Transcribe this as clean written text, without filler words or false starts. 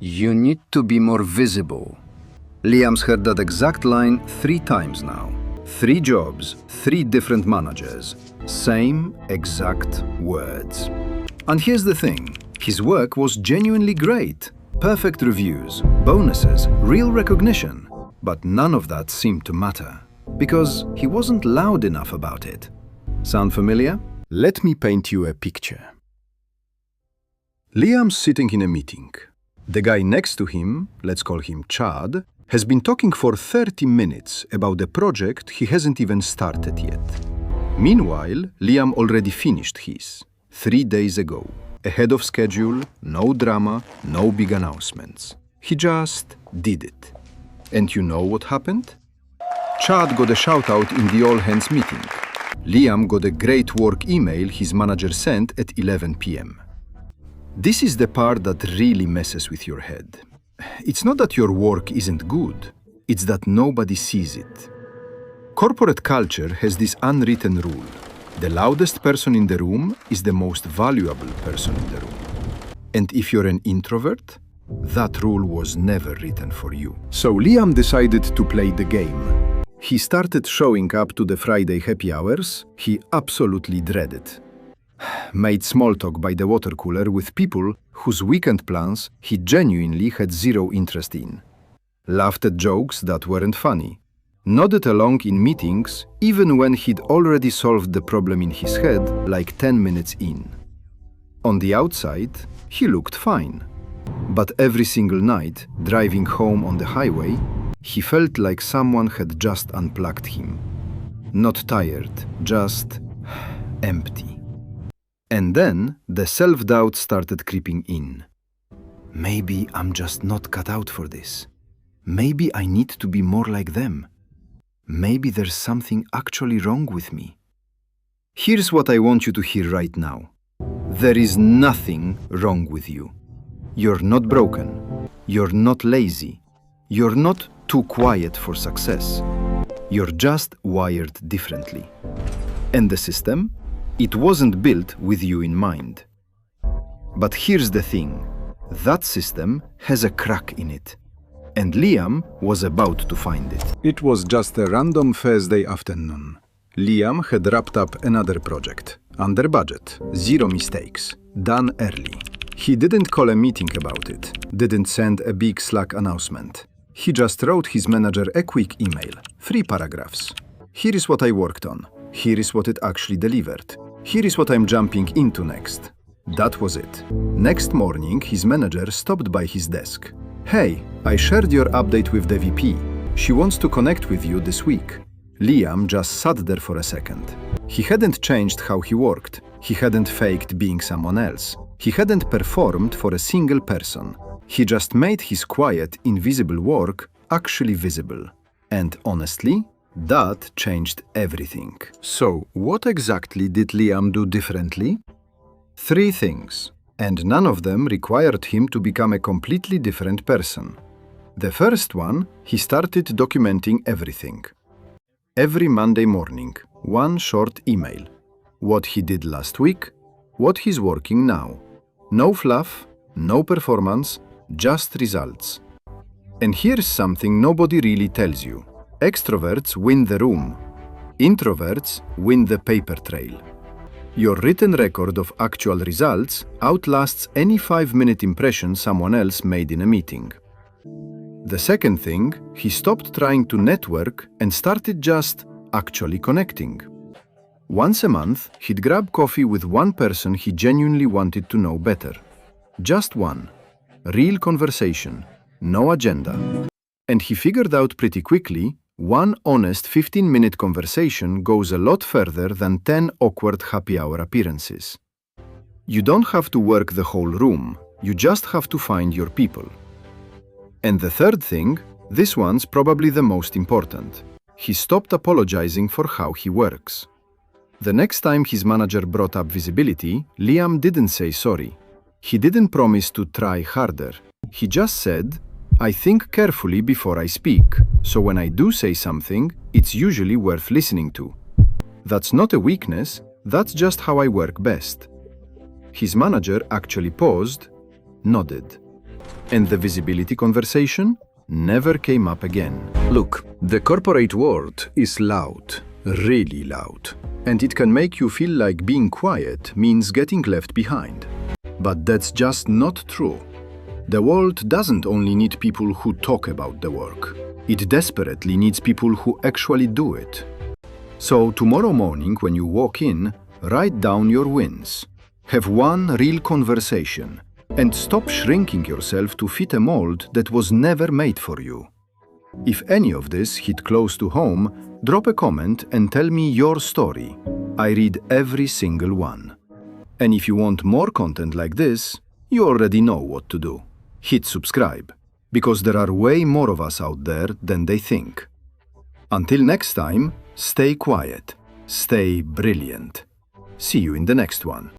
You need to be more visible. Liam's heard that exact line 3 times now. 3 jobs, 3 different managers. Same exact words. And here's the thing. His work was genuinely great. Perfect reviews, bonuses, real recognition. But none of that seemed to matter. Because he wasn't loud enough about it. Sound familiar? Let me paint you a picture. Liam's sitting in a meeting. The guy next to him, let's call him Chad, has been talking for 30 minutes about a project he hasn't even started yet. Meanwhile, Liam already finished his, 3 days ago. Ahead of schedule, no drama, no big announcements. He just did it. And you know what happened? Chad got a shout-out in the all-hands meeting. Liam got a great work email his manager sent at 11 p.m. This is the part that really messes with your head. It's not that your work isn't good, it's that nobody sees it. Corporate culture has this unwritten rule. The loudest person in the room is the most valuable person in the room. And if you're an introvert, that rule was never written for you. So Liam decided to play the game. He started showing up to the Friday happy hours he absolutely dreaded. Made small talk by the water cooler with people whose weekend plans he genuinely had zero interest in. Laughed at jokes that weren't funny. Nodded along in meetings even when he'd already solved the problem in his head like 10 minutes in. On the outside, he looked fine. But every single night, driving home on the highway, he felt like someone had just unplugged him. Not tired, just empty. And then the self-doubt started creeping in. Maybe I'm just not cut out for this. Maybe I need to be more like them. Maybe there's something actually wrong with me. Here's what I want you to hear right now. There is nothing wrong with you. You're not broken. You're not lazy. You're not too quiet for success. You're just wired differently. And the system? It wasn't built with you in mind. But here's the thing. That system has a crack in it. And Liam was about to find it. It was just a random Thursday afternoon. Liam had wrapped up another project. Under budget, 0 mistakes, done early. He didn't call a meeting about it, didn't send a big Slack announcement. He just wrote his manager a quick email, 3 paragraphs. Here is what I worked on. Here is what it actually delivered. Here is what I'm jumping into next. That was it. Next morning, his manager stopped by his desk. Hey, I shared your update with the VP. She wants to connect with you this week. Liam just sat there for a second. He hadn't changed how he worked. He hadn't faked being someone else. He hadn't performed for a single person. He just made his quiet, invisible work actually visible. And honestly, that changed everything. So, what exactly did Liam do differently? 3 things. And none of them required him to become a completely different person. The first one, he started documenting everything. Every Monday morning, 1 short email. What he did last week, what he's working now. No fluff, no performance, just results. And here's something nobody really tells you. Extroverts win the room. Introverts win the paper trail. Your written record of actual results outlasts any 5-minute impression someone else made in a meeting. The second thing, he stopped trying to network and started just actually connecting. Once a month, he'd grab coffee with one person he genuinely wanted to know better. Just one. Real conversation. No agenda. And he figured out pretty quickly, one honest 15-minute conversation goes a lot further than 10 awkward happy hour appearances. You don't have to work the whole room, you just have to find your people. And the third thing, this one's probably the most important. He stopped apologizing for how he works. The next time his manager brought up visibility, Liam didn't say sorry. He didn't promise to try harder. He just said, I think carefully before I speak, so when I do say something, it's usually worth listening to. That's not a weakness, that's just how I work best. His manager actually paused, nodded. And the visibility conversation never came up again. Look, the corporate world is loud, really loud, and it can make you feel like being quiet means getting left behind. But that's just not true. The world doesn't only need people who talk about the work. It desperately needs people who actually do it. So tomorrow morning when you walk in, write down your wins. Have one real conversation and stop shrinking yourself to fit a mold that was never made for you. If any of this hit close to home, drop a comment and tell me your story. I read every single one. And if you want more content like this, you already know what to do. Hit subscribe, because there are way more of us out there than they think. Until next time, stay quiet, stay brilliant. See you in the next one.